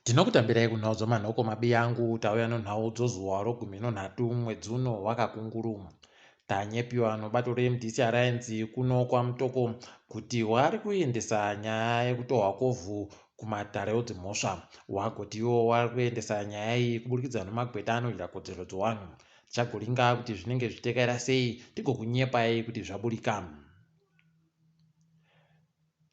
Ndinokutambirai kunhaudzo manhoko mabi yangu tauya nonhaudzo zuva ro13 mwedzi uno wakakunguru. Tanyepiwa nobato reMDC Alliance kuno kwaMutoko kuti wari kuendesa nyaya yekutorwa kovhu kumatare odzimhosva. Wagotiwo wari kuendesa nyaya iyi kuburikidza nemagweta anoita kodzero dzevanhu. Tichagoringa kuti zvinenge zvichitekaira sei tigokunyepai kuti zvaburika.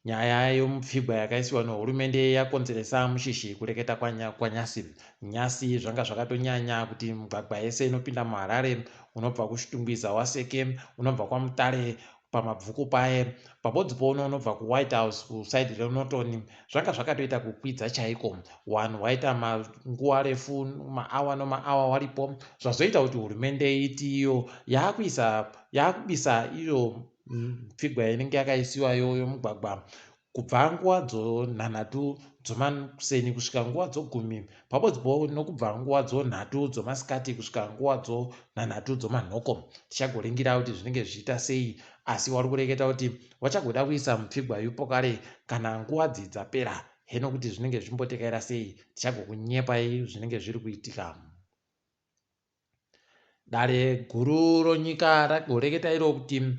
Nyaya yomupfigwa yakaisiwa nehurumende yakonzeresa mushishi kureketa kwanyasi. Nyasi zvanga zvakatonyanya kuti migwagwa yese inopinda muHarare, unobva kuShitungwiza waseke, unobva kwaMutare pamabvuku paye, pabodzi pouno unobva kuWhite House kusaidhi reNorton, zvanga zvakatoita kukwidza chaiko. Wanhu waita manguva refu, maawa nomaawa waripo, zvazoita kuti hurumende iti iyo yaakubisa iyo pfigwa inenge yakaisiwayo yomugwagwa kubva nguva dzonhanhatu dzomakuseni kusvika nguva dzogumi pabodzipo nokubva nguva dzonhatu dzomasikati kusvika nguva dzonhanhatu dzomanhoko. Tichagoringira kuti zvinenge zvichiita sei, asi wari kureketa kuti wachagoda kuisa mupfigwa yupokare kana nguva dzapera. Heno kuti zvinenge zvimbotekaira sei, tichagokunyepai zvinenge zviri kuitika. Dare guru ronyika ragoreketa iro kuti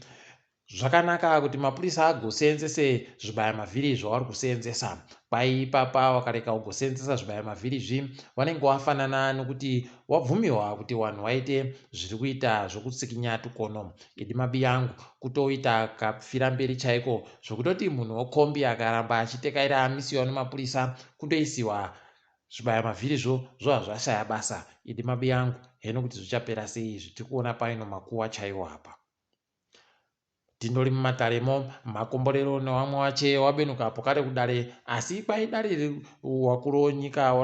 zvakanaka kuti mapurisa agoseenzese zvibaya mavhiri zvavari kuseenzesa. Kwai ipapa wakareka kugoseenzesa zvibaya mavhiri izvi wanenge wafanana nokuti wabvumirwa kuti wanhu waite zviri kuita zvokutsikinya tukono. Idi mabi yangu kutoita kapfira mberi chaiko zvokutoti munhu wokombi akaramba achitekaira amisiwa nemapurisa kundoisiwa zvibaya mavhirizvo zvashaya basa. Idi mabi yangu heno kuti zvichapera sei izvi, tikuona paino makuva chaiwo apa. Tindori mumataremo makomborero nevamwe wache wabenuka pokare kudare, asi kwai dare wakuru wenyika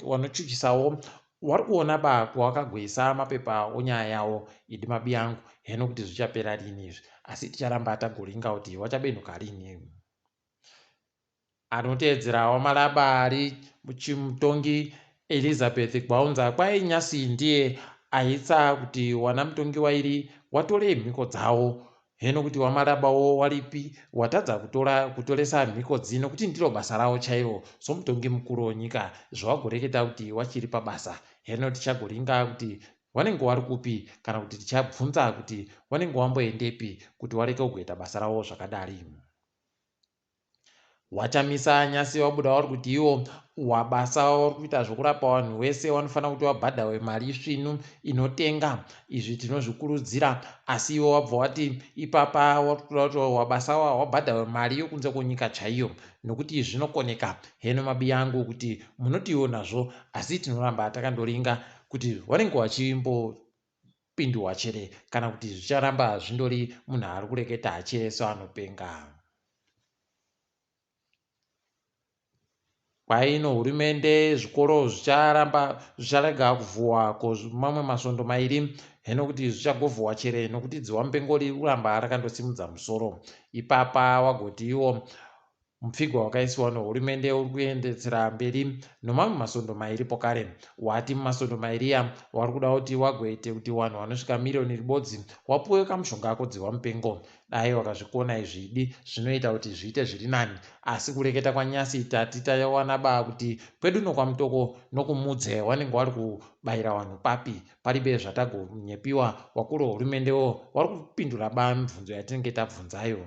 wanochuchisawo wari kuona ba kwawakagoisa mapepa onyaya yawo. Idi mabi yangu heno kuti zvichapera rini izvi, asi ticharamba tagoringa kuti wachabenuka rini. Anoteedzera waMalaba ari muchimutongi Elizabeth Gwaunza kwai nyasi ndiye aitsa kuti wana mutongi wairi watore mhiko dzawo. Heno kuti waMalabawo waripi watadza kutoresa mhiko dzino kuti ndiro basa rawo chairo somutongi mukuru wenyika, zvawagoreketa kuti wachiri pabasa. Heno tichagoringa kuti wanenge wari kupi kana kuti tichabvunza kuti wanenge wamboendepi kuti wareke kugoita basa rawo zvakadari. Wachamisa nyasi wabuda wari kuti iwo wabasa wari kuita zvokurapa vanhu vese wanofanira kuti wabhadhawe mari svinu inotenga. Izvi tinozvikurudzira, asi iwo wabva wati ipapa wari kutoda kuti wabasa wabhadhawe mari yokunze kwenyika chaiyo, nokuti zvinokoneka. Heno mabi yangu kuti munotiwo nazvo, asi tinoramba takandoringa kuti wanenge wachimbopindwa chere kana kuti zvicharamba zvindori munhu ari kureketa chere seanopenga. Kwaino hurumende zvikoro zvicharega kuvhuwa mamwe masvondo mairi. Heno kuti zvichagovhuwa chere nokuti dziwamupengo riri kuramba rakandosimudza musoro. Ipapa wagoti iwo mupfigwa wakaisiwa nehurumende uri kuendesera mberi nomamwe masvondo mairi pokare. Wati mumasvondo mairiya wari kuda kuti wagoite kuti wanhu vanosvika miriyoni ribodzi wapuwe kamushonga kako dziwamupengo. Dai wakazvikona izvidi zvinoita kuti zviite zviri nani, asi kureketa kwanyasi tati tawana baa kuti kwedu nokwaMutoko nokumudze wanenge wari kubayira vanhu papi. Paribe zvatagonyepiwa, wakuru wehurumendewo wari kupindura baa mibvunzo yatinenge tabvunzayo.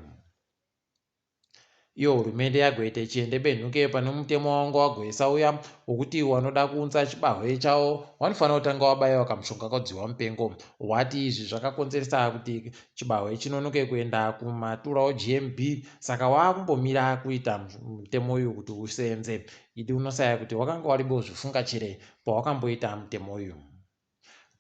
Iyo hurumende yagoita chiende benhuke pane mutemo wanga wagoisa uya wokuti wanoda kuunza chibahwe chawo wanofanira kutanga wabayiwa kamushonga kadziwa mupengo. Wati izvi zvakakonzeresa kuti chibahwe chinonoke kuenda kumatura oGMB, saka waakumbomira kuita mutemo uyu kuti useenze. Idi unosaya kuti wakanga waribozvifunga chere pawakamboita mutemo uyu.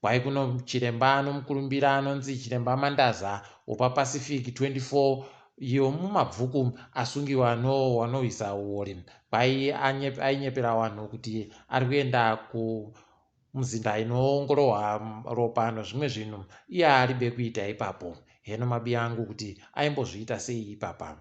Kwai kuno chiremba nomukurumbira anonzi Chiremba Mandaza wepaPacific 24 iyo mumabvuku asungiwa wanohwisa uore. Kwai ainyepera vanhu kuti ari kuenda kumuzinda inoongororwa ropa nezvimwe zvinhu iye aribe kuita ipapo. Heno mabi yangu kuti aimbozviita sei ipapa.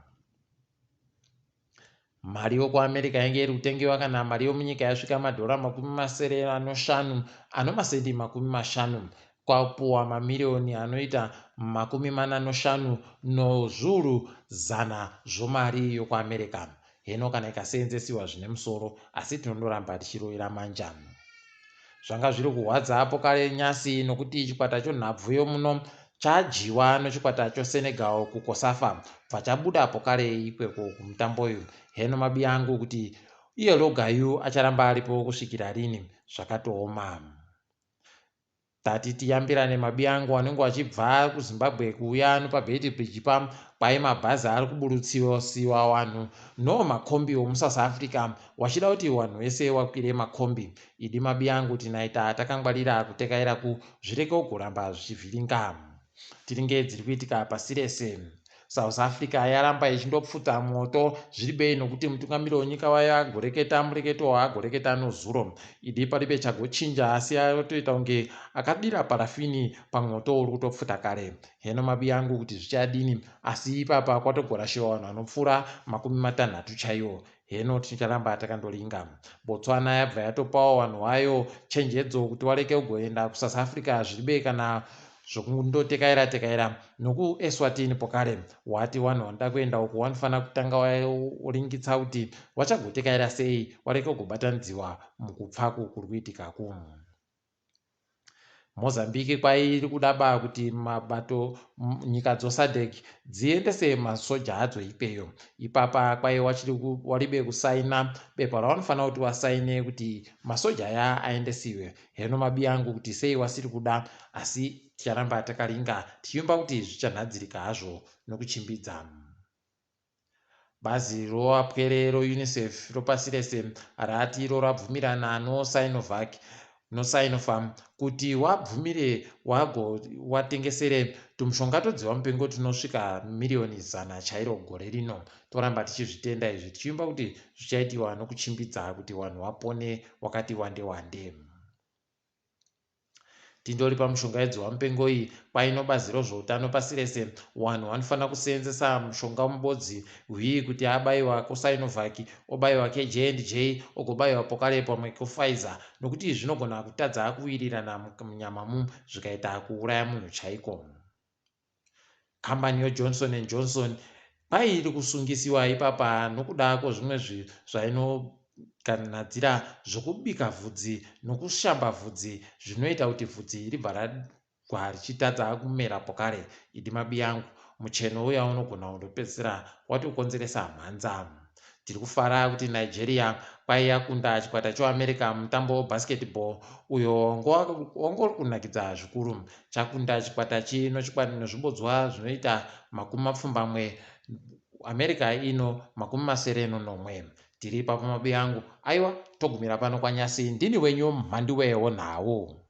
Mari yokuAmerica yange iri kutengewa kana mari yomunyika yasvika $500 anomasendi 50 kwapuwa mamiriyoni anoita 45 nezviuru 100 zvomari yokuAmerica. heno kana ikaseenzesiwa zvine musoro, asi tinondoramba tichirovera manja. Zvanga zviri kuhwadza apo kare nyasi nokuti chikwata chonhabvuyo muno chadyiwa nechikwata choSenegal kukosafa bva chabudapo kare ikweko kumutambo uyu. Heno mabiya angu kuti iye Logayu acharamba aripo kusvikira rini zvakatooma. Tati tiyambirane mabiya angu anenge achibva kuZimbabwe kuuya nopabhedhibridge kwai mabhazi ari kuburutsiwa wanhu no makombi omuSouth Africa wachida kuti wanhu wese wakwire makombi. Idi mabiya angu tinaita takangwarira kutekaira zvireke kugoramba zvichivhiringa. Tiringe dziri kuitika pasi rese. South Africa yaramba ichindopfuta moto zviri bei nokuti mutungamiri wenyika wayo agoreketa mureketo waagoreketa nozuro. Idi paribe chagochinja asi atoita kunge akadira parafini pamoto uri kutopfuta kare. Heno mabiya angu kuti zvichadini, asi ipapa kwatogorashiwa vanhu vanopfuura 60 chaiwo. Heno ticharamba takandolinga. Botswana yabva yatopawo vanhu vayo chenjedzo kuti wareke kugoenda kuSouth Africa zviri bei kana zvokundotekaira nokuEswatini pokare wati vanhu vanoda kuenda uko vanofanira kutanga waringitsa kuti vachagotekaira sei wareke kugobatanidziwa mukupfaku kuri kuitikaku. Mozambique kwairi kudaba kuti mabato nyika dzoSADC dziendese masoja adzo ikweyo. Ipapa kwai waribe kusaina bepa ravanofanira kuti vasaine kuti masoja aya aendesiwe. Heno mabiya angu kuti sei wasiri kuda, asi ticharamba takaringa tichiimba kuti zvichanhadzirika hazvo nokuchimbidza. Bazi roapwere roUNICEF ropasi rese rati iro rabvumirana noSinovac kuti wabvumire watengesere tumushonga todziva mupengo tunosvika miriyoni 100 chairo gore rino. Toramba tichizvitenda izvi tichiimba kuti zvichaitiwa nokuchimbidza kuti vanhu vapone wakati wande wande. Tindori pamushonga wamupengo iyi kwaino bazi rozveutano pasi rese vanhu vanofanira kuseenzesa mushonga mubodzi hwii kuti abayiwa kuSinovac, obayiwa keJ&J, ogobayiwa pokare pamwe kuPfizer nokuti zvinogona kutadza kuwirirana munyamamu zvikaita kuuraya munhu chaiko. Kambani yoJohnson & Johnson kwairi kusungisiwa ipapa nokuda kwezvimwe zvainoganhadzira zvokubika vhudzi nokushamba vhudzi zvinoita kuti vhudzi ribva ragwa richitadza kumera pokare. Idi mabiya angu mucheno uya unogona kundopedzisira watokonzeresa mhanza. Tiri kufara kuti Nigeria kwai yakunda chikwata cheAmerica mutambo webasketball uyo wangori kunakidza zvikuru. Chakunda chikwata chino nezvibodzwa zvinoita 70, America ino 91. Tiri ipapo mabiya angu aiwa togumira pano kwanyasi. Ndini wenyu Mhandiwe Onhawu.